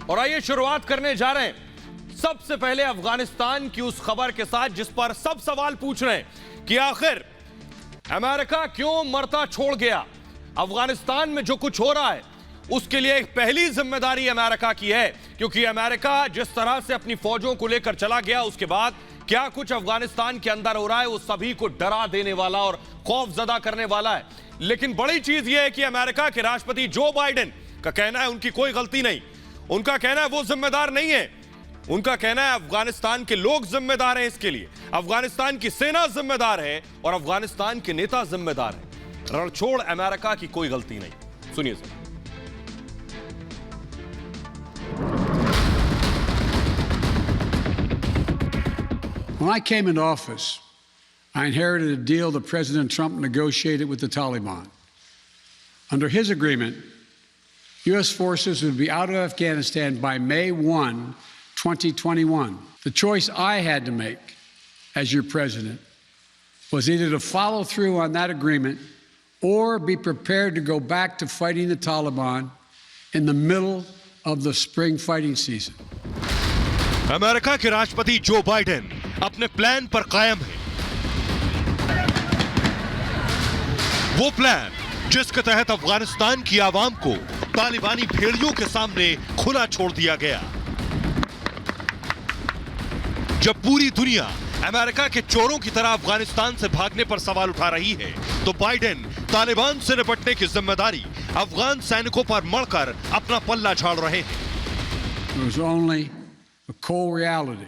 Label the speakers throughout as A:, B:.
A: और आइए शुरुआत करने जा रहे हैं सबसे पहले अफगानिस्तान की उस खबर के साथ जिस पर सब सवाल पूछ रहे हैं कि आखिर अमेरिका क्यों मरता छोड़ गया। अफगानिस्तान में जो कुछ हो रहा है उसके लिए एक पहली जिम्मेदारी अमेरिका की है, क्योंकि अमेरिका जिस तरह से अपनी फौजों को लेकर चला गया उसके बाद क्या कुछ अफगानिस्तान के अंदर हो रहा है वो सभी को डरा देने वाला और खौफजदा करने वाला है। लेकिन बड़ी चीज यह है कि अमेरिका के राष्ट्रपति जो बाइडेन का कहना है उनकी कोई गलती नहीं, उनका कहना है वो जिम्मेदार नहीं है, उनका कहना है अफगानिस्तान के लोग जिम्मेदार हैं इसके लिए, अफगानिस्तान की सेना जिम्मेदार है और अफगानिस्तान के नेता जिम्मेदार हैं। रणछोड़ अमेरिका की कोई गलती नहीं। सुनिए sir.
B: When I came into office, I inherited a deal that President Trump negotiated with the Taliban. Under his agreement, U.S. forces would be out of Afghanistan by May 1, 2021. The choice I had to make as your president was either to follow through on that agreement or be prepared to go back to fighting the Taliban in the middle of the spring fighting season.
C: America के राष्ट्रपति Joe Biden अपने plan पर कायम है। वो plan जिसके तहत अफगानिस्तान की आवाम को तालिबानी भेड़ियों के सामने खुला छोड़ दिया गया। जब पूरी दुनिया अमेरिका के चोरों की तरह अफगानिस्तान से भागने पर सवाल उठा रही है, तो बाइडेन तालिबान से निपटने की जिम्मेदारी अफगान सैनिकों पर मढ़कर अपना पल्ला झाड़ रहे हैं।
B: There was only a cold reality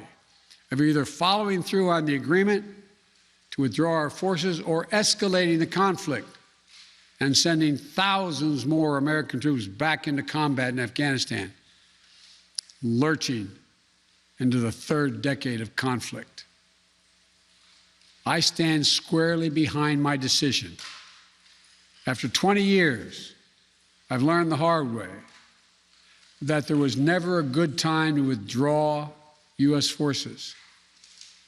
B: of either following through on the agreement to withdraw our forces or escalating the conflict and sending thousands more American troops back into combat in Afghanistan, lurching into the third decade of conflict. I stand squarely behind my decision. After 20 years, I've learned the hard way that there was never a good time to withdraw U.S. forces.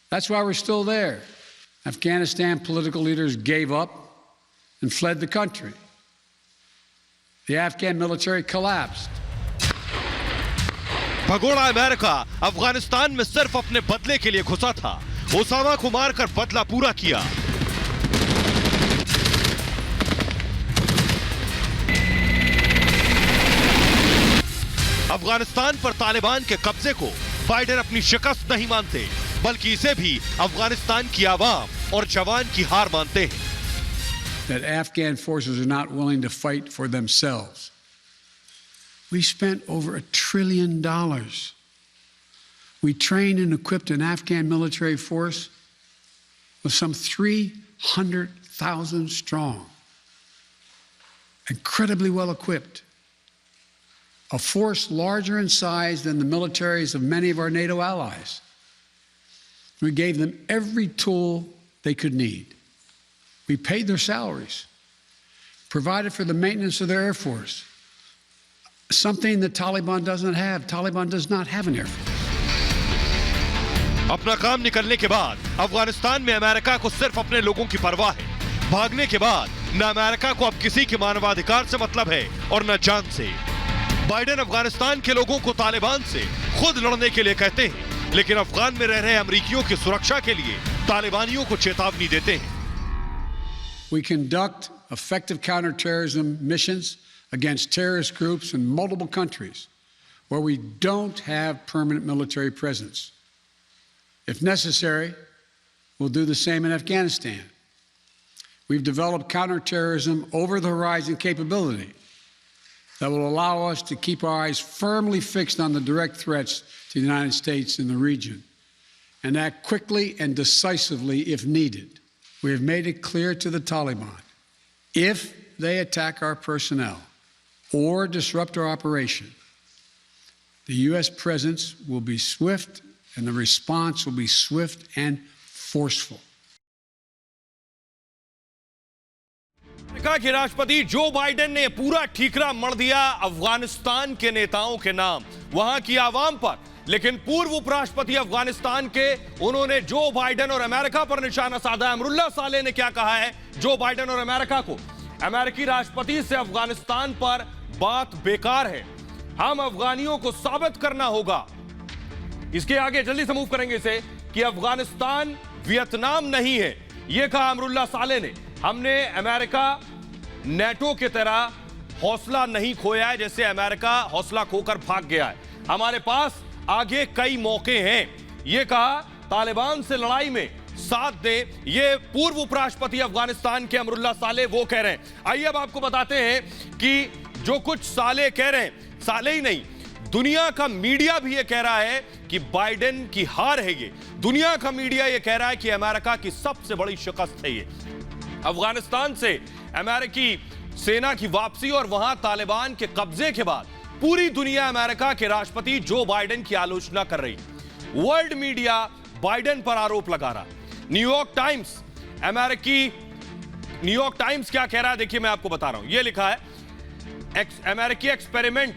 B: That's why we're still there. Afghanistan political leaders gave up and fled the country. The Afghan military collapsed.
C: भगोड़ा America Afghanistan में सिर्फ अपने बदले के लिए घुसा था। Osama को मारकर बदला पूरा किया। अफगानिस्तान पर तालिबान के कब्जे को बाइडेन अपनी शिकस्त नहीं मानते, बल्कि इसे भी अफगानिस्तान की आवाम और जवान की हार मानते हैं।
B: That Afghan forces are not willing to fight for themselves. We spent over $1 trillion. We trained and equipped an Afghan military force with some 300,000 strong, incredibly well equipped. A force larger in size than the militaries of many of our NATO allies. We gave them every tool they could need. We paid their salaries, provided for the maintenance of their Air Force, something that Taliban doesn't have. Taliban does not have an Air Force.
C: अपना काम निकलने के बाद अफगानिस्तान में America को सिर्फ अपने लोगों की परवाह है। भागने के बाद न अमेरिका को अब किसी के मानवाधिकार से मतलब है और न जान से। बाइडेन अफगानिस्तान के लोगों को तालिबान से खुद लड़ने के लिए कहते हैं, लेकिन अफगान में रह रहे अमरीकियों की सुरक्षा के लिए तालिबानियों को चेतावनी देते हैं।
B: We conduct effective counterterrorism missions against terrorist groups in multiple countries where we don't have permanent military presence. If necessary, we'll do the same in Afghanistan. We've developed counterterrorism over-the-horizon capability that will allow us to keep our eyes firmly fixed on the direct threats to the United States in the region and act quickly and decisively if needed. We have made it clear to the Taliban, if they attack our personnel or disrupt our operation, the U.S. presence will be swift and the response will be swift and forceful.
A: America के राष्ट्रपति Joe Biden ने पूरा ठीकरा मढ़ दिया अफगानिस्तान के नेताओं के नाम, वहां की आवाम पर। लेकिन पूर्व उपराष्ट्रपति अफगानिस्तान के उन्होंने जो बाइडेन और अमेरिका पर निशाना साधा। अमरुल्लाह सालेह ने क्या कहा है जो बाइडेन और अमेरिका को? अमेरिकी राष्ट्रपति से अफगानिस्तान पर बात बेकार है। हम अफगानियों को साबित करना होगा। इसके आगे जल्दी से मूव करेंगे इसे कि अफगानिस्तान वियतनाम नहीं है, यह कहा अमरुल्लाह साले ने। हमने अमेरिका नेटो की तरह हौसला नहीं खोया है जैसे अमेरिका हौसला खोकर भाग गया है। हमारे पास आगे कई मौके हैं, यह कहा। तालिबान से लड़ाई में साथ दे, ये पूर्व उपराष्ट्रपति अफगानिस्तान के अमरुल्लाह साले वो कह रहे हैं। आइए अब आपको बताते हैं कि जो कुछ साले कह रहे हैं, साले ही नहीं, दुनिया का मीडिया भी ये कह रहा है कि बाइडेन की हार है। ये दुनिया का मीडिया ये कह रहा है कि अमेरिका की सबसे बड़ी शिकस्त है ये। अफगानिस्तान से अमेरिकी सेना की वापसी और वहां तालिबान के कब्जे के बाद पूरी दुनिया अमेरिका के राष्ट्रपति जो बाइडेन की आलोचना कर रही। वर्ल्ड मीडिया बाइडेन पर आरोप लगा रहा। न्यूयॉर्क टाइम्स क्या कह रहा है, देखिए मैं आपको बता रहा हूं। यह लिखा है, अमेरिकी एक्सपेरिमेंट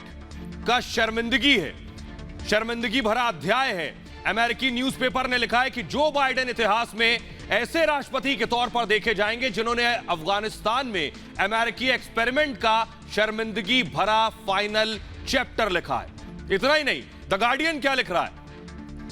A: का शर्मिंदगी है, शर्मिंदगी भरा अध्याय है। अमेरिकी न्यूज़पेपर ने लिखा है कि जो बाइडेन इतिहास में ऐसे राष्ट्रपति के तौर पर देखे जाएंगे जिन्होंने अफगानिस्तान में अमेरिकी एक्सपेरिमेंट का शर्मिंदगी भरा फाइनल चैप्टर लिखा है। इतना ही नहीं, द गार्डियन क्या लिख रहा है,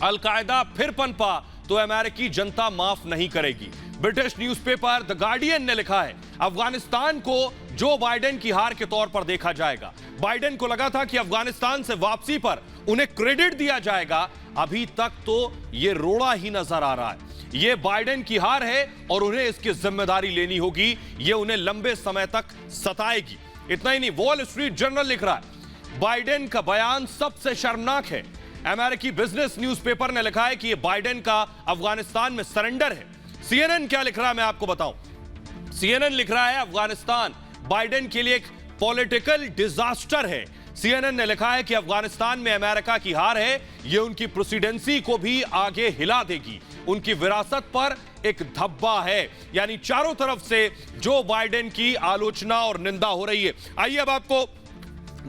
A: अलकायदा फिर पनपा तो अमेरिकी जनता माफ नहीं करेगी। ब्रिटिश न्यूज़पेपर द गार्डियन ने लिखा है, अफगानिस्तान को जो बाइडेन की हार के तौर पर देखा जाएगा। बाइडेन को लगा था कि अफगानिस्तान से वापसी पर उन्हें क्रेडिट दिया जाएगा, अभी तक तो यह रोड़ा ही नजर आ रहा है। यह बाइडेन की हार है और उन्हें इसकी जिम्मेदारी लेनी होगी, यह उन्हें लंबे समय तक सताएगी। इतना ही नहीं, वॉल स्ट्रीट जर्नल लिख रहा है, बाइडेन का बयान सबसे शर्मनाक है। अमेरिकी बिजनेस न्यूज़पेपर ने लिखा है कि यह बाइडेन का अफगानिस्तान में सरेंडर है। सीएनएन क्या लिख रहा है मैं आपको बताऊं। सीएनएन लिख रहा है, अफगानिस्तान बाइडेन के लिए एक पॉलिटिकल डिजास्टर है। सीएनएन ने लिखा है कि अफगानिस्तान में अमेरिका की हार है, यह उनकी प्रेसिडेंसी को भी आगे हिला देगी, उनकी विरासत पर एक धब्बा है। यानी चारों तरफ से जो बाइडेन की आलोचना और निंदा हो रही है। आइए अब आपको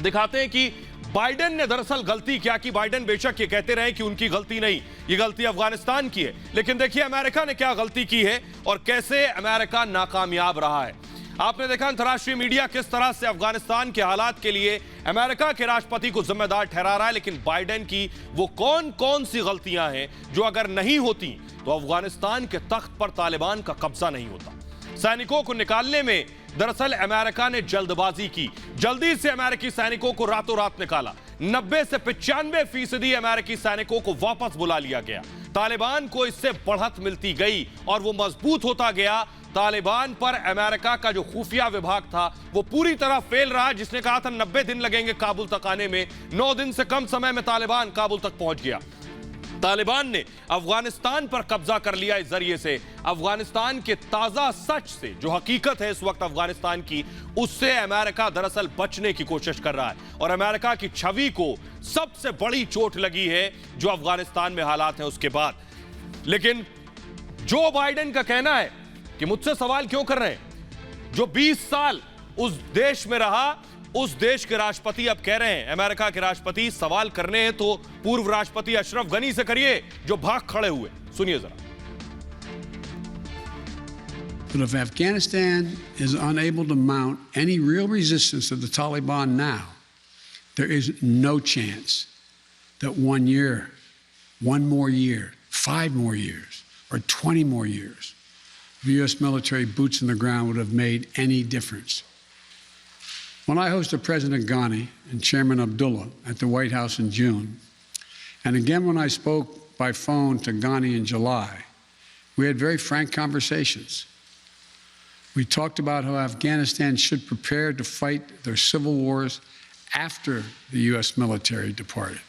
A: दिखाते हैं कि बाइडेन ने दरअसल गलती क्या की। बाइडेन बेशक ये कहते रहे कि उनकी गलती नहीं, ये गलती अफगानिस्तान की है, लेकिन देखिए अमेरिका ने क्या गलती की है और कैसे अमेरिका नाकामयाब रहा है। आपने देखा अंतर्राष्ट्रीय मीडिया किस तरह से अफगानिस्तान के हालात के लिए अमेरिका के राष्ट्रपति को जिम्मेदार ठहरा रहा है, लेकिन बाइडेन की वो कौन कौन सी गलतियां हैं जो अगर नहीं होती तो अफगानिस्तान के तख्त पर तालिबान का कब्जा नहीं होता। सैनिकों को निकालने में दरअसल अमेरिका ने जल्दबाजी की, जल्दी से अमेरिकी सैनिकों को रातों रात निकाला। 90 से 95% अमेरिकी सैनिकों को वापस बुला लिया गया। तालिबान को इससे बढ़त मिलती गई और वो मजबूत होता गया। तालिबान पर अमेरिका का जो खुफिया विभाग था वो पूरी तरह फेल रहा, जिसने कहा था 90 दिन लगेंगे काबुल तक आने में, 9 दिन से कम समय में तालिबान काबुल तक पहुंच गया। तालिबान ने अफगानिस्तान पर कब्जा कर लिया। इस जरिए से अफगानिस्तान के ताजा सच से, जो हकीकत है इस वक्त अफगानिस्तान की, उससे अमेरिका दरअसल बचने की कोशिश कर रहा है और अमेरिका की छवि को सबसे बड़ी चोट लगी है जो अफगानिस्तान में हालात हैं उसके बाद। लेकिन जो बाइडेन का कहना है कि मुझसे सवाल क्यों कर रहे हैं, जो 20 साल उस देश में रहा, उस देश के राष्ट्रपति अब कह रहे हैं, अमेरिका के राष्ट्रपति, सवाल करने हैं तो पूर्व राष्ट्रपति अशरफ गनी से करिए जो भाग खड़े हुए। सुनिए जरा।
B: But if Afghanistan is unable to mount any real resistance to the Taliban now, there is no chance that 1 year, 1 more year, 5 more years, or 20 more years of U.S. military boots on the ground would have made any difference. When I hosted President Ghani and Chairman Abdullah at the White House in June, and again when I spoke by phone to Ghani in July, we had very frank conversations. We talked about how Afghanistan should prepare to fight their civil wars after the U.S. military departed,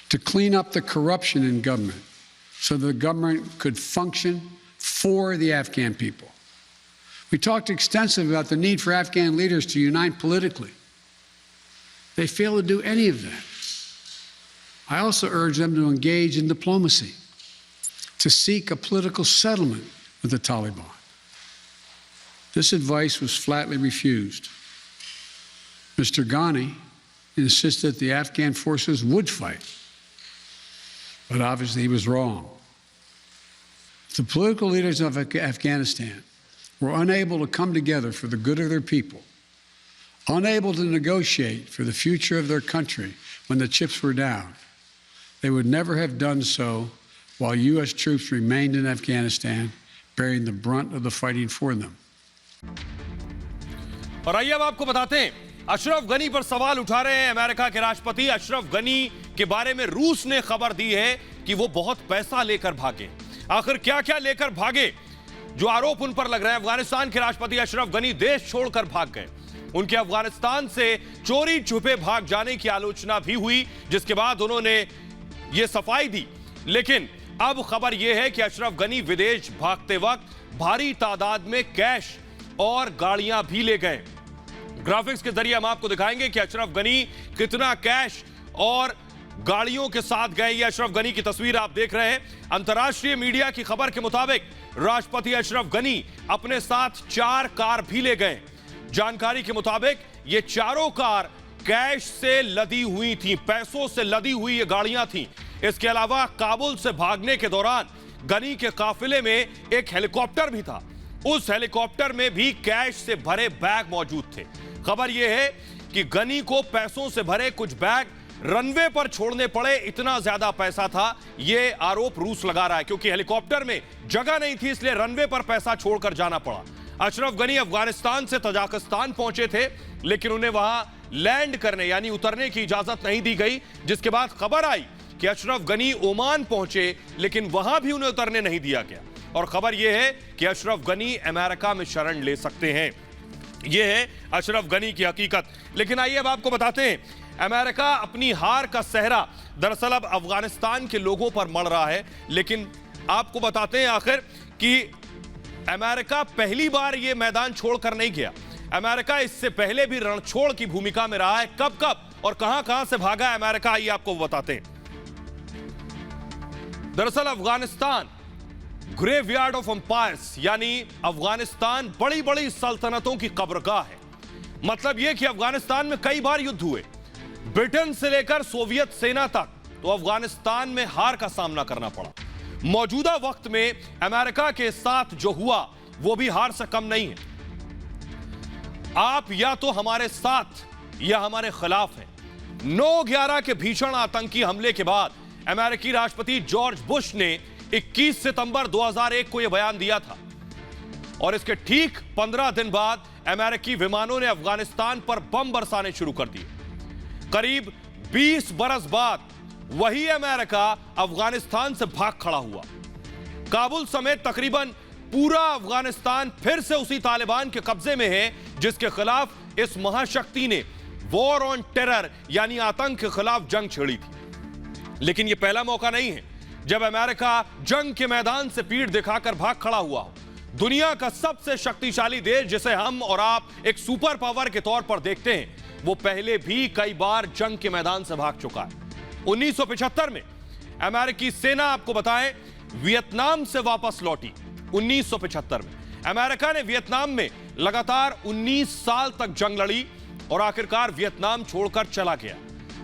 B: to clean up the corruption in government so the government could function for the Afghan people. We talked extensively about the need for Afghan leaders to unite politically. They fail to do any of that. I also urge them to engage in diplomacy, to seek a political settlement with the Taliban. This advice was flatly refused. Mr. Ghani insisted that the Afghan forces would fight, but obviously he was wrong. The political leaders of Afghanistan were unable to come together for the good of their people, unable to negotiate for the future of their country when the chips were down. They would never have done so while U.S. troops remained in Afghanistan, bearing the brunt of the fighting for them.
A: और आइए अब आपको बताते हैं, अशरफ गनी पर सवाल उठा रहे हैं अमेरिका के राष्ट्रपति। अशरफ गनी के बारे में रूस ने खबर दी है कि वो बहुत पैसा लेकर भागे। आखिर क्या क्या लेकर भागे जो आरोप उन पर लग रहे हैं? अफगानिस्तान के राष्ट्रपति अशरफ गनी देश छोड़कर भाग गए। उनके अफगानिस्तान से चोरी छुपे भाग जाने की आलोचना भी हुई, जिसके बाद उन्होंने यह सफाई दी। लेकिन अब खबर यह है कि अशरफ गनी विदेश भागते वक्त भारी तादाद में कैश और गाड़ियां भी ले गए। ग्राफिक्स के जरिए हम आपको दिखाएंगे कि अशरफ गनी कितना कैश और गाड़ियों के साथ गए। ये अशरफ गनी की तस्वीर आप देख रहे हैं। अंतर्राष्ट्रीय मीडिया की खबर के मुताबिक राष्ट्रपति अशरफ गनी अपने साथ 4 कार भी ले गए। जानकारी के मुताबिक ये चारों कार कैश से लदी हुई थी, पैसों से लदी हुई ये गाड़ियां थी। इसके अलावा काबुल से भागने के दौरान गनी के काफिले में एक हेलीकॉप्टर भी था। उस हेलीकॉप्टर में भी कैश से भरे बैग मौजूद थे। खबर यह है कि गनी को पैसों से भरे कुछ बैग रनवे पर छोड़ने पड़े, इतना ज्यादा पैसा था। यह आरोप रूस लगा रहा है क्योंकि हेलीकॉप्टर में जगह नहीं थी, इसलिए रनवे पर पैसा छोड़कर जाना पड़ा। अशरफ गनी अफगानिस्तान से तजाकिस्तान पहुंचे थे, लेकिन उन्हें वहां लैंड करने यानी उतरने की इजाजत नहीं दी गई, जिसके बाद खबर आई कि अशरफ गनी ओमान पहुंचे, लेकिन वहां भी उन्हें उतरने नहीं दिया गया। और खबर यह है कि अशरफ गनी अमेरिका में शरण ले सकते हैं। यह है अशरफ गनी की हकीकत। लेकिन आइए अब आपको बताते हैं, अमेरिका अपनी हार का सेहरा दरअसल अब अफगानिस्तान के लोगों पर मढ़ रहा है। लेकिन आपको बताते हैं आखिर कि अमेरिका पहली बार यह मैदान छोड़कर नहीं गया। अमेरिका इससे पहले भी रणछोड़ की भूमिका में रहा है। कब कब और कहां से भागा अमेरिका, आइए आपको बताते हैं। दरअसल अफगानिस्तान ग्रेवयार्ड ऑफ एम्पायर्स यानी अफगानिस्तान बड़ी बड़ी सल्तनतों की कब्रगाह है। मतलब यह कि अफगानिस्तान में कई बार युद्ध हुए, ब्रिटेन से लेकर सोवियत सेना तक, तो अफगानिस्तान में हार का सामना करना पड़ा। मौजूदा वक्त में अमेरिका के साथ जो हुआ वो भी हार से कम नहीं है। आप या तो हमारे साथ या हमारे खिलाफ हैं। 9/11 के भीषण आतंकी हमले के बाद अमेरिकी राष्ट्रपति जॉर्ज बुश ने 21 सितंबर 2001 को यह बयान दिया था और इसके ठीक 15 दिन बाद अमेरिकी विमानों ने अफगानिस्तान पर बम बरसाने शुरू कर दिए। करीब 20 बरस बाद वही अमेरिका अफगानिस्तान से भाग खड़ा हुआ। काबुल समेत तकरीबन पूरा अफगानिस्तान फिर से उसी तालिबान के कब्जे में है जिसके खिलाफ इस महाशक्ति ने वॉर ऑन टेरर यानी आतंक के खिलाफ जंग छेड़ी थी। लेकिन यह पहला मौका नहीं है जब अमेरिका जंग के मैदान से पीठ दिखाकर भाग खड़ा हुआ हो। दुनिया का सबसे शक्तिशाली देश जिसे हम और आप एक सुपर पावर के तौर पर देखते हैं, वो पहले भी कई बार जंग के मैदान से भाग चुका है। 1975 में अमेरिकी सेना, आपको बताएं, वियतनाम से वापस लौटी। 1975 में अमेरिका ने वियतनाम में लगातार 19 साल तक जंग लड़ी और आखिरकार वियतनाम छोड़कर चला गया।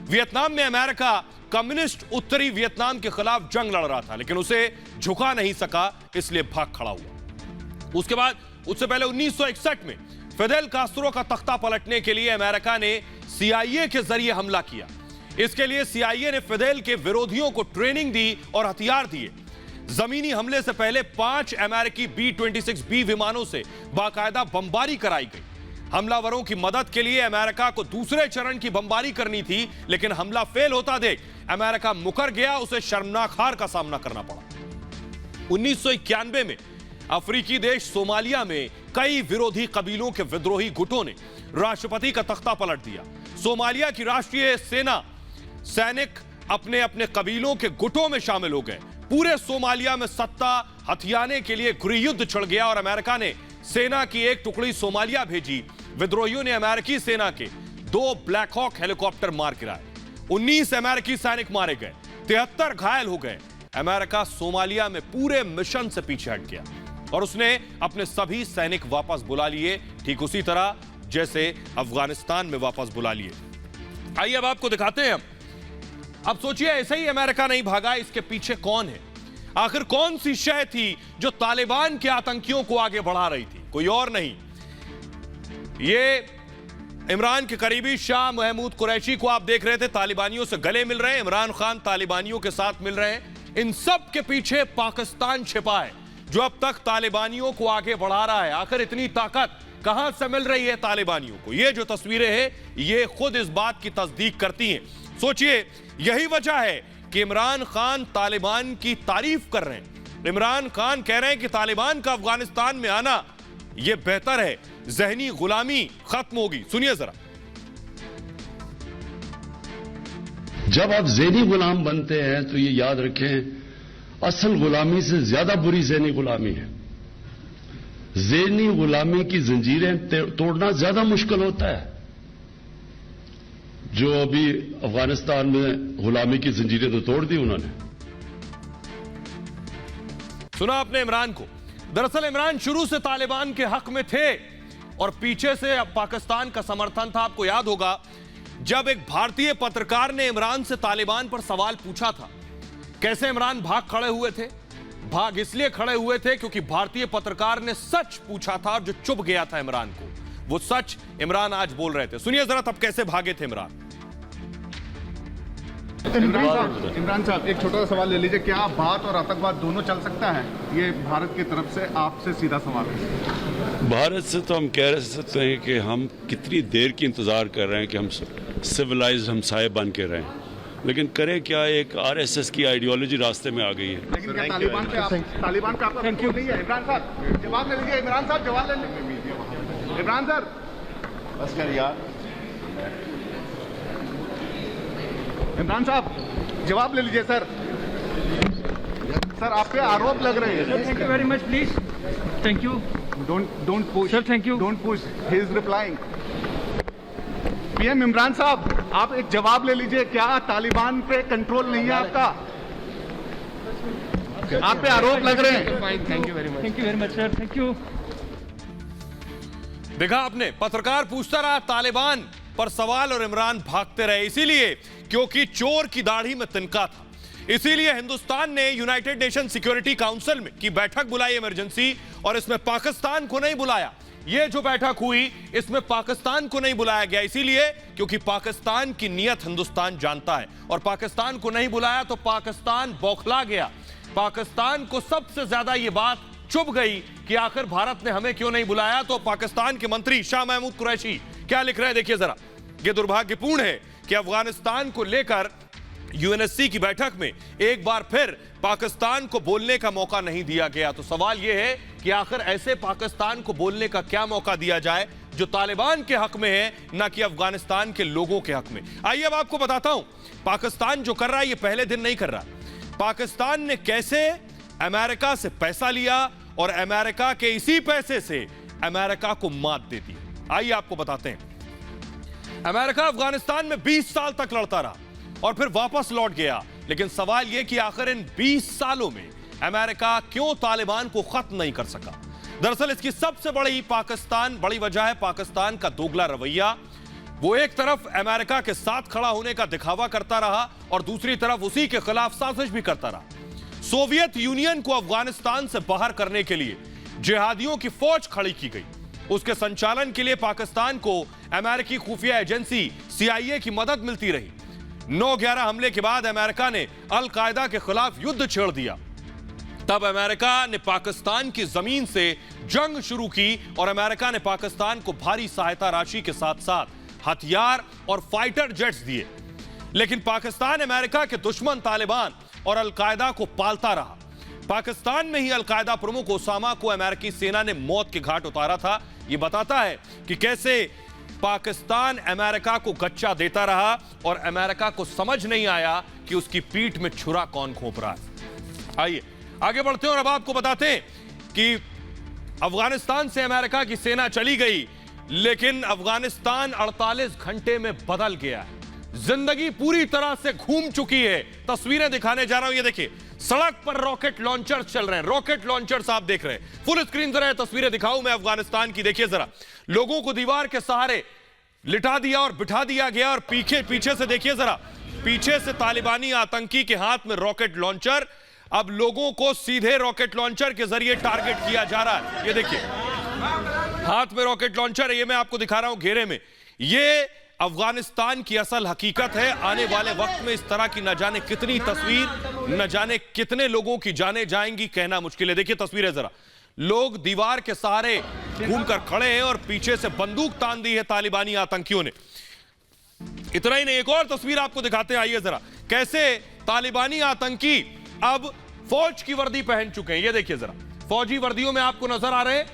A: वियतनाम में अमेरिका कम्युनिस्ट उत्तरी वियतनाम के खिलाफ जंग लड़ रहा था, लेकिन उसे झुका नहीं सका, इसलिए भाग खड़ा हुआ। उसके बाद उससे पहले 1961 में फिडेल कास्ट्रो का तख्ता पलटने के लिए अमेरिका ने CIA के जरिए हमला किया। इसके लिए CIA ने फिडेल के विरोधियों को ट्रेनिंग दी और हथियार दिए। जमीनी हमले से पहले 5 अमेरिकी B-26B विमानों से बाकायदा बमबारी कराई गई। हमलावरों की मदद के लिए अमेरिका को दूसरे चरण की बमबारी करनी थी, लेकिन हमला फेल होता देख अमेरिका मुकर गया, उसे शर्मनाक हार का सामना करना पड़ा। 1991 में अफ्रीकी देश सोमालिया में कई विरोधी कबीलों के विद्रोही गुटों ने राष्ट्रपति का तख्ता पलट दिया। सोमालिया की राष्ट्रीय सेना सैनिक अपने अपने कबीलों के गुटों में शामिल हो गए। पूरे सोमालिया में सत्ता हथियाने के लिए गृहयुद्ध छिड़ गया और अमेरिका ने सेना की एक टुकड़ी सोमालिया भेजी। विद्रोहियों ने अमेरिकी सेना के 2 ब्लैक हॉक हेलीकॉप्टर मार गिराए। 19 अमेरिकी सैनिक मारे गए, 73 घायल हो गए। अमेरिका सोमालिया में पूरे मिशन से पीछे हट गया और उसने अपने सभी सैनिक वापस बुला लिए, ठीक उसी तरह जैसे अफगानिस्तान में वापस बुला लिए। आइए अब आपको दिखाते हैं। अब सोचिए, ऐसे ही अमेरिका नहीं भागा, इसके पीछे कौन है? आखिर कौन सी शय थी जो तालिबान के आतंकियों को आगे बढ़ा रही थी? कोई और नहीं, ये इमरान के करीबी शाह महमूद कुरैशी को आप देख रहे थे, तालिबानियों से गले मिल रहे हैं। इमरान खान तालिबानियों के साथ मिल रहे हैं। इन सब के पीछे पाकिस्तान छिपा है, जो अब तक तालिबानियों को आगे बढ़ा रहा है। आखिर इतनी ताकत कहां से मिल रही है तालिबानियों को? ये जो तस्वीरें हैं, ये खुद इस बात की तस्दीक करती हैं। सोचिए, यही वजह है कि इमरान खान तालिबान की तारीफ कर रहे हैं। इमरान खान कह रहे हैं कि तालिबान का अफगानिस्तान में आना यह बेहतर है, जहनी गुलामी खत्म होगी। सुनिए जरा।
D: जब आप ज़हनी गुलाम बनते हैं तो ये याद रखें, असल गुलामी से ज्यादा बुरी ज़हनी गुलामी है। ज़हनी गुलामी की जंजीरें तोड़ना ज्यादा मुश्किल होता है। जो अभी अफगानिस्तान में गुलामी की जंजीरें तो तोड़ दी उन्होंने।
A: सुना आपने इमरान को। दरअसल इमरान शुरू से तालिबान के हक में थे और पीछे से पाकिस्तान का समर्थन था। आपको याद होगा जब एक भारतीय पत्रकार ने इमरान से तालिबान पर सवाल पूछा था, कैसे इमरान भाग खड़े हुए थे? भाग इसलिए खड़े हुए थे क्योंकि भारतीय पत्रकार ने सच पूछा था और जो चुभ गया था इमरान को, वो सच इमरान आज बोल रहे थे। सुनिए जरा तब कैसे भागे थे इमरान।
E: इमरान साहब, एक छोटा सा सवाल ले लीजिए। क्या भारत और आतंकवाद दोनों चल सकता है? ये भारत की तरफ से आपसे सीधा सवाल है।
D: भारत से तो हम कह सकते हैं कि हम कितनी देर की इंतजार कर रहे हैं कि हम सिविलाइज्ड हमसाये बन के रहें, लेकिन करें क्या, एक आरएसएस की आइडियोलॉजी रास्ते में आ गई है।
E: लेकिन क्या तालिबान पे आपका कंट्रोल नहीं है? इमरान साहब जवाब ले लीजिए। इमरान साहब जवाब ले लीजिए। इमरान सर बस कर यार। इमरान साहब जवाब ले लीजिए। सर आप पे आरोप लग रहे हैं।
F: Thank you very much, please. Thank you.
E: Don't push
F: sir, thank you.
E: Don't push, he is replying. PM Imran साहब, आप एक जवाब ले लीजिए। क्या तालिबान पे कंट्रोल नहीं है आपका? आप पे आरोप लग रहे हैं।
F: Thank you very much sir, thank you.
A: देखा आपने, पत्रकार पूछता रहा तालिबान पर सवाल और इमरान भागते रहे, इसीलिए क्योंकि चोर की दाढ़ी में तिनका था। इसीलिए हिंदुस्तान ने यूनाइटेड नेशन सिक्योरिटी काउंसिल में की बैठक बुलाई इमरजेंसी, और इसमें पाकिस्तान को नहीं बुलाया। यह जो बैठक हुई इसमें पाकिस्तान को नहीं बुलाया गया, इसीलिए क्योंकि पाकिस्तान की नीयत हिंदुस्तान जानता है, और पाकिस्तान को नहीं बुलाया तो पाकिस्तान बौखला गया। पाकिस्तान को सबसे ज्यादा यह बात चुभ गई कि आखिर भारत ने हमें क्यों नहीं बुलाया। तो पाकिस्तान के मंत्री शाह महमूद कुरैशी क्या लिख रहे हैं, देखिए जरा। यह दुर्भाग्यपूर्ण है कि अफगानिस्तान को लेकर यूएनएससी की बैठक में एक बार फिर पाकिस्तान को बोलने का मौका नहीं दिया गया। तो सवाल यह है कि आखिर ऐसे पाकिस्तान को बोलने का क्या मौका दिया जाए जो तालिबान के हक में है, ना कि अफगानिस्तान के लोगों के हक में। आइए अब आपको बताता हूं पाकिस्तान जो कर रहा है, ये पहले दिन नहीं कर रहा। पाकिस्तान ने कैसे अमेरिका से पैसा लिया और अमेरिका के इसी पैसे से अमेरिका को मात दे दी। आइए आपको बताते हैं। अमेरिका अफगानिस्तान में 20 साल तक लड़ता रहा और फिर वापस लौट गया, लेकिन सवाल यह कि आखिर इन 20 सालों में अमेरिका क्यों तालिबान को खत्म नहीं कर सका। दरअसल इसकी सबसे बड़ी वजह है पाकिस्तान का दोगला रवैया। वो एक तरफ अमेरिका के साथ खड़ा होने का दिखावा करता रहा और दूसरी तरफ उसी के खिलाफ साजिश भी करता रहा। सोवियत यूनियन को अफगानिस्तान से बाहर करने के लिए जिहादियों की फौज खड़ी की गई। उसके संचालन के लिए पाकिस्तान को अमेरिकी खुफिया एजेंसी CIA की मदद मिलती रही। 9/11 हमले के बाद अमेरिका ने अल कायदा के खिलाफ युद्ध छेड़ दिया। तब अमेरिका ने पाकिस्तान की जमीन से जंग शुरू की और अमेरिका ने पाकिस्तान को भारी सहायता राशि के साथ साथ हथियार और फाइटर जेट्स दिए। लेकिन पाकिस्तान अमेरिका के दुश्मन तालिबान और अल कायदा को पालता रहा। पाकिस्तान में ही अल कायदा प्रमुख ओसामा को अमेरिकी सेना ने मौत के घाट उतारा था। यह बताता है कि कैसे पाकिस्तान अमेरिका को गच्चा देता रहा और अमेरिका को समझ नहीं आया कि उसकी पीठ में छुरा कौन घोंप रहा है। आइए आगे बढ़ते हैं और अब आपको बताते हैं कि अफगानिस्तान से अमेरिका की सेना चली गई, लेकिन अफगानिस्तान 48 घंटे में बदल गया है। जिंदगी पूरी तरह से घूम चुकी है। तस्वीरें दिखाने जा रहा हूं, ये देखिए, सड़क पर रॉकेट लॉन्चर्स चल रहे हैं। रॉकेट लॉन्चर्स आप देख रहे हैं। फुल स्क्रीन जरा तस्वीरें दिखाऊं मैं अफगानिस्तान की। देखिए जरा, लोगों को दीवार के सहारे लिटा दिया और बिठा दिया गया, और पीछे से देखिए जरा, पीछे से तालिबानी आतंकी के हाथ में रॉकेट लॉन्चर। अब लोगों को सीधे रॉकेट लॉन्चर के जरिए टारगेट किया जा रहा है। ये देखिए, हाथ में रॉकेट लॉन्चर है, ये मैं आपको दिखा रहा हूं घेरे में। ये अफगानिस्तान की असल हकीकत है। आने वाले वक्त में इस तरह की न जाने कितनी तस्वीर, न जाने कितने लोगों की जाने जाएंगी, कहना मुश्किल है। देखिए तस्वीरें जरा, लोग दीवार के सहारे घूमकर खड़े हैं और पीछे से बंदूक तान दी है तालिबानी आतंकियों ने। इतना ही नहीं, एक और तस्वीर आपको दिखाते हैं, आइए जरा, कैसे तालिबानी आतंकी अब फौज की वर्दी पहन चुके हैं। ये देखिए जरा, फौजी वर्दियों में आपको नजर आ रहे हैं।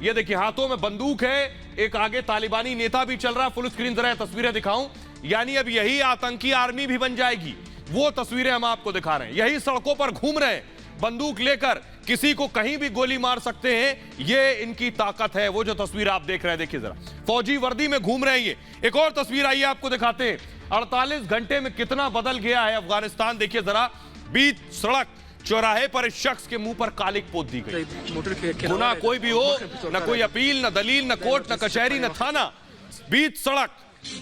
A: ये देखिए हाथों में बंदूक है, एक आगे तालिबानी नेता भी चल रहा है। फुल स्क्रीन जरा तस्वीरें दिखाऊं, यानी अब यही आतंकी आर्मी भी बन जाएगी। वो तस्वीरें हम आपको दिखा रहे हैं, यही सड़कों पर घूम रहे हैं बंदूक लेकर, किसी को कहीं भी गोली मार सकते हैं। ये इनकी ताकत है। वो जो तस्वीर आप देख रहे हैं, देखिए जरा, फौजी वर्दी में घूम रहे हैं ये। एक और तस्वीर आइए आपको दिखाते हैं, 48 घंटे में कितना बदल गया है अफगानिस्तान। देखिए जरा, बीच सड़क चौराहे पर इस शख्स के मुंह पर कालिक पोत दी गई। गुनाह कोई भी हो, न कोई अपील, न दलील, न कोर्ट, न कचहरी, न थाना, बीच सड़क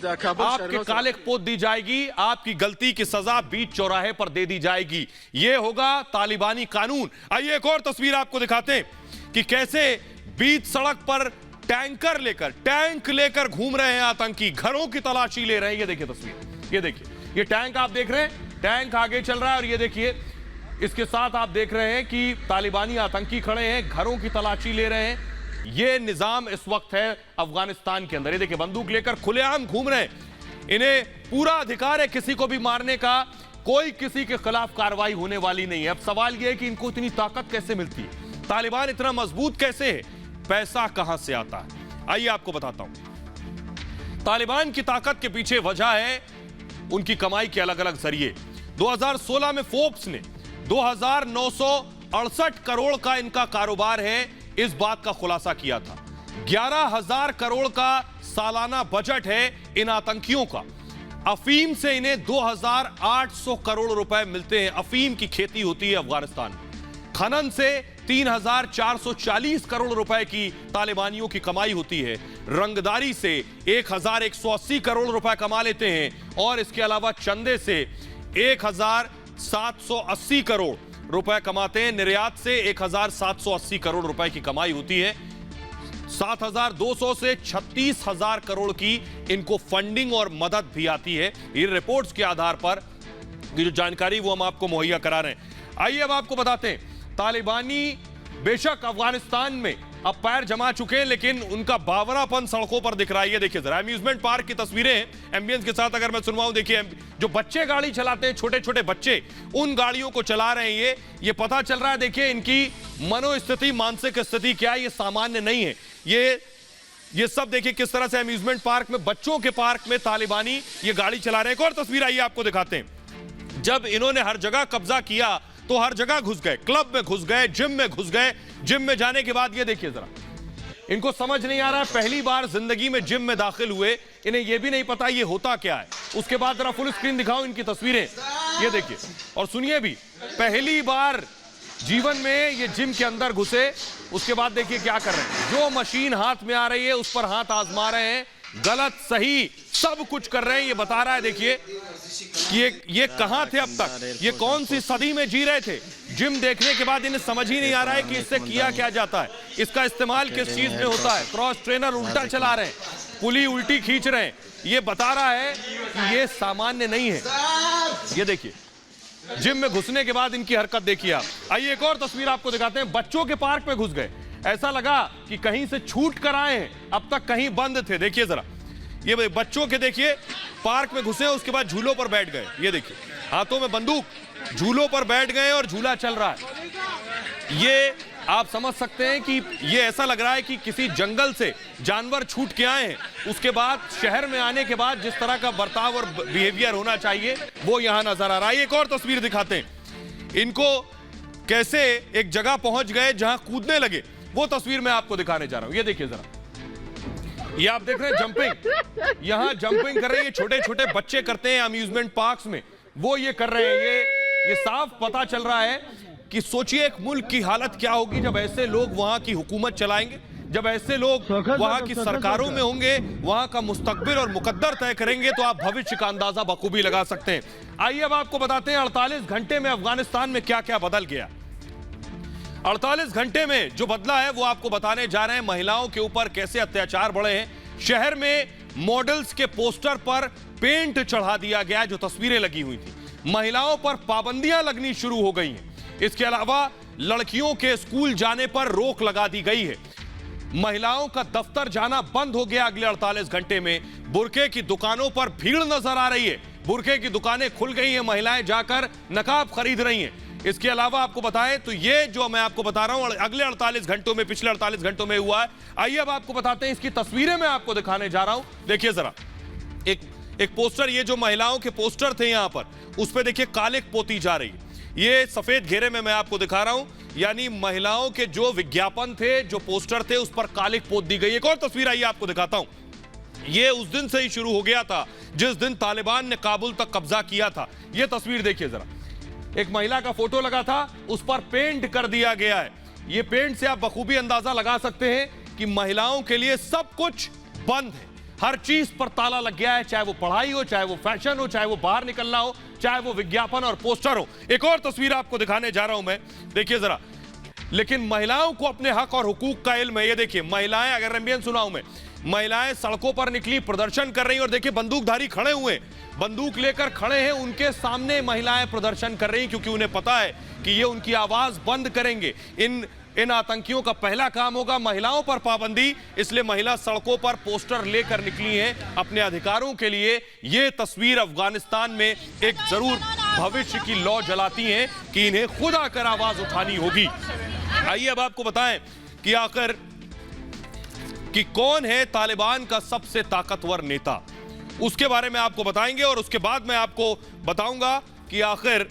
A: आपके कालिक पोत दी जाएगी। आपकी गलती की सजा बीच चौराहे पर दे दी जाएगी। यह होगा तालिबानी कानून। आइए एक और तस्वीर आपको दिखाते हैं कि कैसे बीच सड़क पर टैंक लेकर घूम रहे हैं आतंकी, घरों की तलाशी ले रहे हैं। ये देखिए तस्वीर, ये देखिए, ये टैंक आप देख रहे हैं, टैंक आगे चल रहा है और ये देखिए इसके साथ आप देख रहे हैं कि तालिबानी आतंकी खड़े हैं, घरों की तलाशी ले रहे हैं। ये निजाम इस वक्त है अफगानिस्तान के अंदर। ये देखिए बंदूक लेकर खुलेआम घूम रहे हैं। इन्हें पूरा अधिकार है किसी को भी मारने का, कोई किसी के खिलाफ कार्रवाई होने वाली नहीं है। अब सवाल यह है कि इनको इतनी ताकत कैसे मिलती है, तालिबान इतना मजबूत कैसे है, पैसा कहां से आता है। आइए आपको बताता हूं। तालिबान की ताकत के पीछे वजह है उनकी कमाई के अलग अलग जरिए। 2016 में फोर्ब्स ने 2968 करोड़ का इनका कारोबार है, इस बात का खुलासा किया था। 11,000 करोड़ का सालाना बजट है इन आतंकियों का। अफीम से इन्हें 2,800 करोड़ रुपए मिलते हैं। अफीम की खेती होती है अफगानिस्तान में। खनन से 3,440 करोड़ रुपए की तालिबानियों की कमाई होती है। रंगदारी से 1,180 करोड़ रुपए कमा लेते हैं और इसके अलावा चंदे से 1,780 करोड़ रुपए कमाते हैं। निर्यात से 1,780 करोड़ रुपए की कमाई होती है। 7,200 से 36,000 करोड़ की इनको फंडिंग और मदद भी आती है। ये रिपोर्ट्स के आधार पर ये जो जानकारी वो हम आपको मुहैया करा रहे हैं। आइए अब आपको बताते हैं, तालिबानी बेशक अफगानिस्तान में अब पैर जमा चुके हैं, लेकिन उनका बावरापन सड़कों पर दिख रहा है। ये देखिए जरा, अम्यूजमेंट पार्क की तस्वीरें हैं एम्बियंस के साथ। अगर मैं सुनवाऊं, देखिए जो बच्चे गाड़ी चलाते हैं, छोटे छोटे बच्चे, उन गाड़ियों को चला रहे हैं। ये पता चल रहा है, देखिए इनकी मनोस्थिति, मानसिक स्थिति क्या है, ये सामान्य नहीं है। ये सब देखिए किस तरह से अम्यूजमेंट पार्क में, बच्चों के पार्क में तालिबानी ये गाड़ी चला रहे हैं। एक और तस्वीर आइए आपको दिखाते हैं। जब इन्होंने हर जगह कब्जा किया तो हर जगह घुस गए, क्लब में घुस गए, जिम में घुस गए। जिम में जाने के बाद ये देखिए जरा, इनको समझ नहीं आ रहा है, पहली बार जिंदगी में जिम में दाखिल हुए, इन्हें यह भी नहीं पता ये होता क्या है। उसके बाद जरा फुल स्क्रीन दिखाओ इनकी तस्वीरें, ये देखिए और सुनिए भी। पहली बार जीवन में ये जिम के अंदर घुसे, उसके बाद देखिए क्या कर रहे हैं। जो मशीन हाथ में आ रही है उस पर हाथ आजमा रहे हैं, गलत सही सब कुछ कर रहे हैं। ये बता रहा है, देखिए ये कहां थे अब तक, ये कौन सी सदी में जी रहे थे। जिम देखने के बाद इन्हें समझ ही नहीं आ रहा है कि इससे किया क्या जाता है, इसका इस्तेमाल किस चीज में होता है। क्रॉस ट्रेनर उल्टा चला रहे हैं, पुली उल्टी खींच रहे हैं। ये बता रहा है कि ये सामान्य नहीं है। ये देखिए जिम में घुसने के बाद इनकी हरकत देखिए आप। आइए एक और तस्वीर आपको दिखाते हैं। बच्चों के पार्क में घुस गए, ऐसा लगा कि कहीं से छूट कर आए हैं, अब तक कहीं बंद थे। देखिए जरा, ये बच्चों के देखिए पार्क में घुसे, उसके बाद झूलों पर बैठ गए। ये देखिए हाथों में बंदूक, झूलों पर बैठ गए और झूला चल रहा है। ये आप समझ सकते हैं कि ये ऐसा लग रहा है कि किसी जंगल से जानवर छूट के आए हैं। उसके बाद शहर में आने के बाद जिस तरह का बर्ताव और बिहेवियर होना चाहिए वो यहां नजर आ रहा है। एक और तस्वीर दिखाते हैं इनको, कैसे एक जगह पहुंच गए जहां कूदने लगे, वो तस्वीर मैं आपको दिखाने जा रहा हूं। ये देखिए जरा, ये आप देख रहे हैं जंपिंग, यहां जंपिंग कर रहे हैं, छोटे छोटे बच्चे करते हैं अम्यूजमेंट पार्क्स में, वो ये कर रहे हैं। ये साफ पता चल रहा है कि सोचिए एक मुल्क की हालत क्या होगी जब ऐसे लोग वहां की हुकूमत चलाएंगे, जब ऐसे लोग वहां की सरकारों में होंगे, वहां का मुस्तकबिल और मुकद्दर तय करेंगे, तो आप भविष्य का अंदाजा बखूबी लगा सकते हैं। आइए अब आपको बताते हैं 48 घंटे में अफगानिस्तान में क्या क्या बदल गया। 48 घंटे में जो बदला है वो आपको बताने जा रहे हैं। महिलाओं के ऊपर कैसे अत्याचार बढ़े हैं, शहर में मॉडल्स के पोस्टर पर पेंट चढ़ा दिया गया, जो तस्वीरें लगी हुई थी। महिलाओं पर पाबंदियां लगनी शुरू हो गई हैं। इसके अलावा लड़कियों के स्कूल जाने पर रोक लगा दी गई है। महिलाओं का दफ्तर जाना बंद हो गया अगले 48 घंटे में। बुरके की दुकानों पर भीड़ नजर आ रही है। बुरके की दुकानें खुल गई हैं, महिलाएं जाकर नकाब खरीद रही हैं। इसके अलावा आपको बताएं तो ये जो मैं आपको बता रहा हूं अगले 48 घंटों में, पिछले 48 घंटों में हुआ है। आइए अब आपको बताते हैं, इसकी तस्वीरें मैं आपको दिखाने जा रहा हूं। देखिए जरा, एक पोस्टर, ये जो महिलाओं के पोस्टर थे यहां पर, उस पर देखिए कालिक पोती जा रही है। ये सफेद घेरे में मैं आपको दिखा रहा हूं, यानी महिलाओं के जो विज्ञापन थे, जो पोस्टर थे, उस पर कालिक पोत दी गई। एक और तस्वीर आइए आपको दिखाता हूं। ये उस दिन से ही शुरू हो गया था जिस दिन तालिबान ने काबुल तक कब्जा किया था। ये तस्वीर देखिए जरा, एक महिला का फोटो लगा था, उस पर पेंट कर दिया गया है। ये पेंट से आप बखूबी अंदाजा लगा सकते हैं कि महिलाओं के लिए सब कुछ बंद है। हर चीज पर ताला लग गया है, चाहे वो पढ़ाई हो, चाहे वो फैशन हो, चाहे वो बाहर निकलना हो, चाहे वो विज्ञापन और पोस्टर हो। एक और तस्वीर आपको दिखाने जा रहा हूं मैं, देखिए जरा। लेकिन महिलाओं को अपने हक और हुकूक का इल्म है। ये देखिए महिलाएं, अगर एम्बियंस सुनाऊं मैं, महिलाएं सड़कों पर निकली, प्रदर्शन कर रही हैं। और देखिए बंदूकधारी खड़े हुए, बंदूक लेकर खड़े हैं, उनके सामने महिलाएं प्रदर्शन कर रही हैं, क्योंकि उन्हें पता है कि ये उनकी आवाज बंद करेंगे। इन आतंकियों का पहला काम होगा महिलाओं पर पाबंदी, इसलिए महिला सड़कों पर पोस्टर लेकर निकली हैं अपने अधिकारों के लिए। ये तस्वीर अफगानिस्तान में एक जरूर भविष्य की लौ जलाती हैं कि इन्हें खुद आकर आवाज उठानी होगी। आइए अब आपको बताएं कि आखिर कि कौन है तालिबान का सबसे ताकतवर नेता, उसके बारे में आपको बताएंगे। और उसके बाद मैं आपको बताऊंगा कि आखिर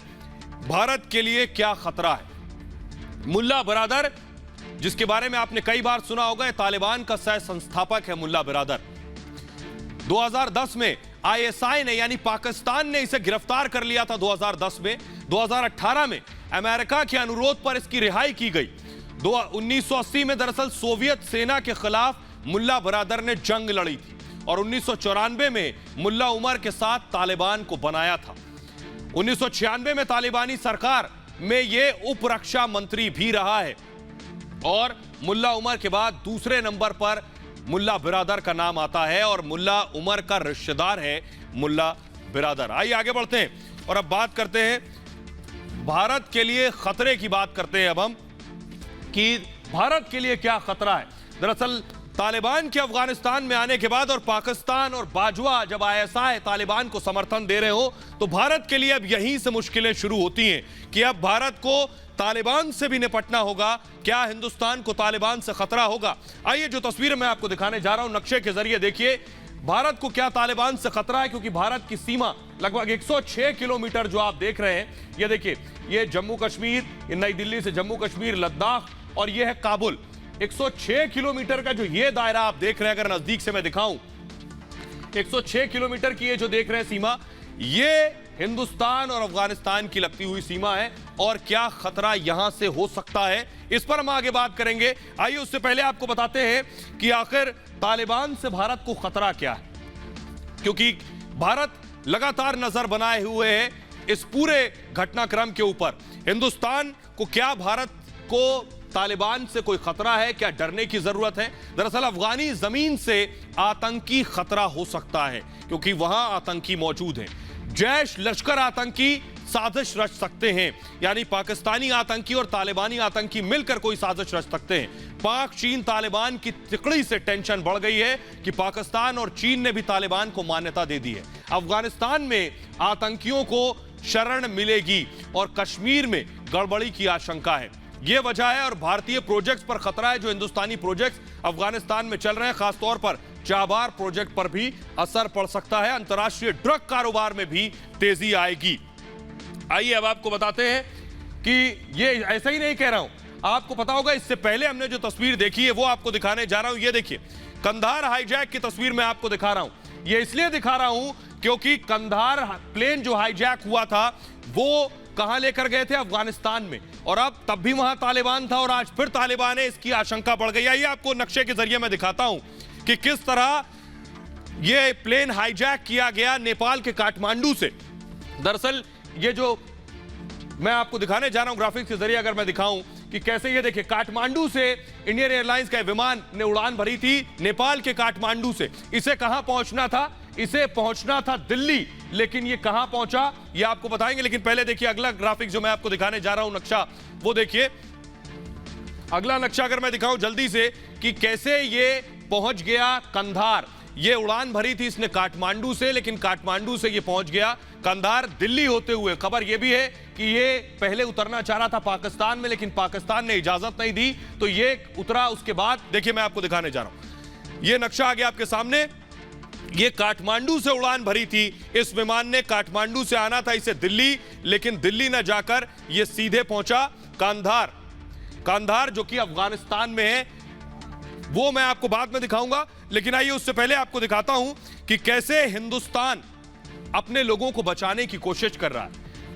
A: भारत के लिए क्या खतरा है। मुल्ला बरादर, जिसके बारे में आपने कई बार सुना होगा, तालिबान का सह संस्थापक है मुल्ला बरादर। 2010 में आईएसआई ने, यानी पाकिस्तान ने इसे गिरफ्तार कर लिया था 2010 में। 2018 में अमेरिका के अनुरोध पर इसकी रिहाई की गई। 1980 में दरअसल सोवियत सेना के खिलाफ मुल्ला बरादर ने जंग लड़ी थी और 1994 में मुल्ला उमर के साथ तालिबान को बनाया था। 1996 में तालिबानी सरकार में यह उप रक्षा मंत्री भी रहा है और मुल्ला उमर के बाद दूसरे नंबर पर मुल्ला बिरादर का नाम आता है और मुल्ला उमर का रिश्तेदार है मुल्ला बिरादर। आइए आगे बढ़ते हैं और अब बात करते हैं भारत के लिए खतरे की बात करते हैं अब हम, कि भारत के लिए क्या खतरा है। दरअसल तालिबान के अफगानिस्तान में आने के बाद और पाकिस्तान और बाजवा जब आईएसआई तालिबान को समर्थन दे रहे हो, तो भारत के लिए अब यहीं से मुश्किलें शुरू होती हैं कि अब भारत को तालिबान से भी निपटना होगा। क्या हिंदुस्तान को तालिबान से खतरा होगा? आइए जो तस्वीर मैं आपको दिखाने जा रहा हूं नक्शे के जरिए, देखिए भारत को क्या तालिबान से खतरा है। क्योंकि भारत की सीमा लगभग 106 किलोमीटर जो आप देख रहे हैं, ये देखिए, ये जम्मू कश्मीर, ये नई दिल्ली से जम्मू कश्मीर, लद्दाख, और ये है काबुल। 106 किलोमीटर का जो ये दायरा आप देख रहे हैं, अगर नजदीक से मैं दिखाऊं, 106 किलोमीटर की ये जो देख रहे हैं सीमा, ये हिंदुस्तान और अफगानिस्तान की लगती हुई सीमा है। और क्या खतरा यहां से हो सकता है, इस पर हम आगे बात करेंगे। आइए उससे पहले आपको बताते हैं कि आखिर तालिबान से भारत को खतरा क्या है, क्योंकि भारत लगातार नजर बनाए हुए है इस पूरे घटनाक्रम के ऊपर। हिंदुस्तान को क्या भारत को तालिबान से कोई खतरा है, क्या डरने की जरूरत है? दरअसल अफगानी जमीन से आतंकी खतरा हो सकता है, क्योंकि वहां आतंकी मौजूद हैं। जैश लश्कर आतंकी साजिश रच सकते हैं, यानी पाकिस्तानी आतंकी और तालिबानी आतंकी मिलकर कोई साजिश रच सकते हैं। पाक चीन तालिबान की तिकड़ी से टेंशन बढ़ गई है कि पाकिस्तान और चीन ने भी तालिबान को मान्यता दे दी है। अफगानिस्तान में आतंकियों को शरण मिलेगी और कश्मीर में गड़बड़ी की आशंका है, यह वजह है। और भारतीय प्रोजेक्ट्स पर खतरा है, जो हिंदुस्तानी प्रोजेक्ट्स अफगानिस्तान में चल रहे हैं, खासतौर पर चाबार प्रोजेक्ट पर भी असर पड़ सकता है। अंतर्राष्ट्रीय ड्रग कारोबार में भी तेजी आएगी। आइए अब आपको बताते हैं कि ये ऐसा ही नहीं कह रहा हूं, आपको पता होगा इससे पहले हमने जो तस्वीर देखी है वो आपको दिखाने जा रहा हूं। ये देखिए, कंधार हाईजैक की तस्वीर मैं आपको दिखा रहा हूं। ये इसलिए दिखा रहा हूं क्योंकि कंधार प्लेन जो हाईजैक हुआ था वो कहां लेकर गए थे? अफगानिस्तान में, और अब तब भी वहां तालिबान था और आज फिर तालिबान है, इसकी आशंका बढ़ गई। आइए आपको नक्शे के जरिए मैं दिखाता हूं कि किस तरह यह प्लेन हाईजैक किया गया नेपाल के काठमांडू से। दरअसल ये जो मैं आपको दिखाने जा रहा हूं ग्राफिक्स के जरिए अगर मैं दिखाऊं, कि कैसे ये देखिए काठमांडू से इंडियन एयरलाइंस का विमान ने उड़ान भरी थी नेपाल के काठमांडू से। इसे कहां पहुंचना था? इसे पहुंचना था दिल्ली, लेकिन ये कहां पहुंचा ये आपको बताएंगे। लेकिन पहले देखिए अगला ग्राफिक जो मैं आपको दिखाने जा रहा हूं, नक्शा वो देखिए। अगला नक्शा अगर मैं दिखाऊं जल्दी से कि कैसे ये पहुंच गया कंधार। ये उड़ान भरी थी इसने काठमांडू से, लेकिन काठमांडू से ये पहुंच गया कंधार दिल्ली होते हुए। खबर ये भी है कि ये पहले उतरना चाह रहा था पाकिस्तान में, लेकिन पाकिस्तान ने इजाजत नहीं दी तो ये उतरा। उसके बाद देखिए मैं आपको दिखाने जा रहा हूं, ये नक्शा आ गया आपके सामने। ये काठमांडू से उड़ान भरी थी, इस विमान ने काठमांडू से आना था इसे दिल्ली, लेकिन दिल्ली न जाकर ये सीधे पहुंचा कंधार। कंधार जो कि अफगानिस्तान में है, वो मैं आपको बाद में दिखाऊंगा। लेकिन आइए उससे पहले आपको दिखाता हूं कि कैसे हिंदुस्तान अपने लोगों को बचाने की कोशिश कर रहा है,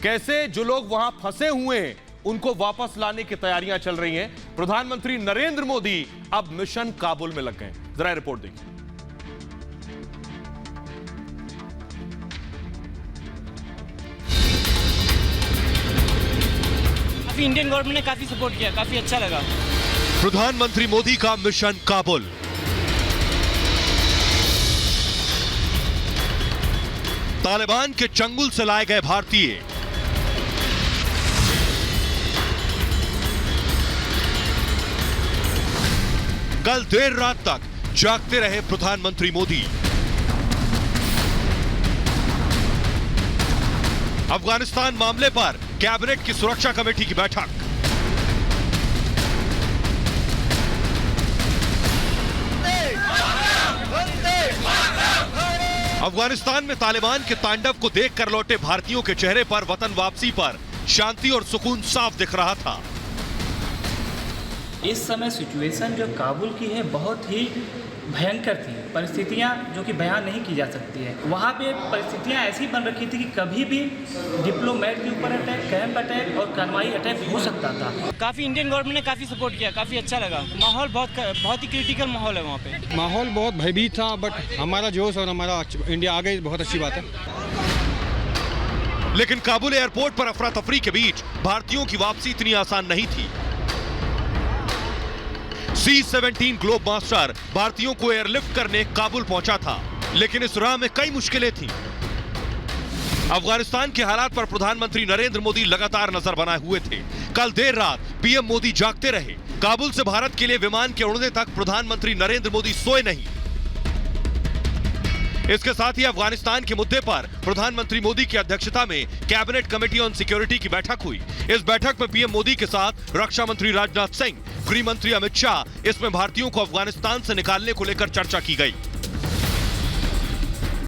A: कैसे जो लोग वहां फंसे हुए हैं उनको वापस लाने की तैयारियां चल रही हैं। प्रधानमंत्री नरेंद्र मोदी अब मिशन काबुल में लग गए। जरा रिपोर्ट देखिए।
F: काफी इंडियन गवर्नमेंट ने काफी सपोर्ट किया, काफी अच्छा लगा।
C: प्रधानमंत्री मोदी का मिशन काबुल। तालिबान के चंगुल से लाए गए भारतीय कल देर रात तक जागते रहे प्रधानमंत्री मोदी। अफगानिस्तान मामले पर कैबिनेट की सुरक्षा कमेटी की बैठक। अफगानिस्तान में तालिबान के तांडव को देखकर लौटे भारतीयों के चेहरे पर वतन वापसी पर शांति और सुकून साफ दिख रहा था।
G: इस समय सिचुएशन जो काबुल की है बहुत ही भयंकर थी, परिस्थितियां जो कि बयान नहीं की जा सकती है। वहाँ पे परिस्थितियां ऐसी बन रखी थी कि कभी भी डिप्लोमेट के ऊपर अटैक, कैंप अटैक और कनवाई अटैक हो सकता था।
F: काफी इंडियन गवर्नमेंट ने काफी सपोर्ट किया, काफी अच्छा लगा। माहौल बहुत ही क्रिटिकल माहौल है वहाँ पे।
H: माहौल बहुत भयभीत था, बट हमारा जोश और हमारा इंडिया आ गई, बहुत अच्छी बात है।
C: लेकिन काबुल एयरपोर्ट पर अफरा तफरी के बीच भारतीयों की वापसी इतनी आसान नहीं थी। C-17 ग्लोब मास्टर भारतीयों को एयरलिफ्ट करने काबुल पहुंचा था, लेकिन इस राह में कई मुश्किलें थीं। अफगानिस्तान के हालात पर प्रधानमंत्री नरेंद्र मोदी लगातार नजर बनाए हुए थे। कल देर रात पीएम मोदी जागते रहे। काबुल से भारत के लिए विमान के उड़ने तक प्रधानमंत्री नरेंद्र मोदी सोए नहीं। इसके साथ ही अफगानिस्तान के मुद्दे पर प्रधानमंत्री मोदी की अध्यक्षता में कैबिनेट कमेटी ऑन सिक्योरिटी की बैठक हुई। इस बैठक में पीएम मोदी के साथ रक्षा मंत्री राजनाथ सिंह, गृह मंत्री अमित शाह, इसमें भारतीयों को अफगानिस्तान से निकालने को लेकर चर्चा की गई।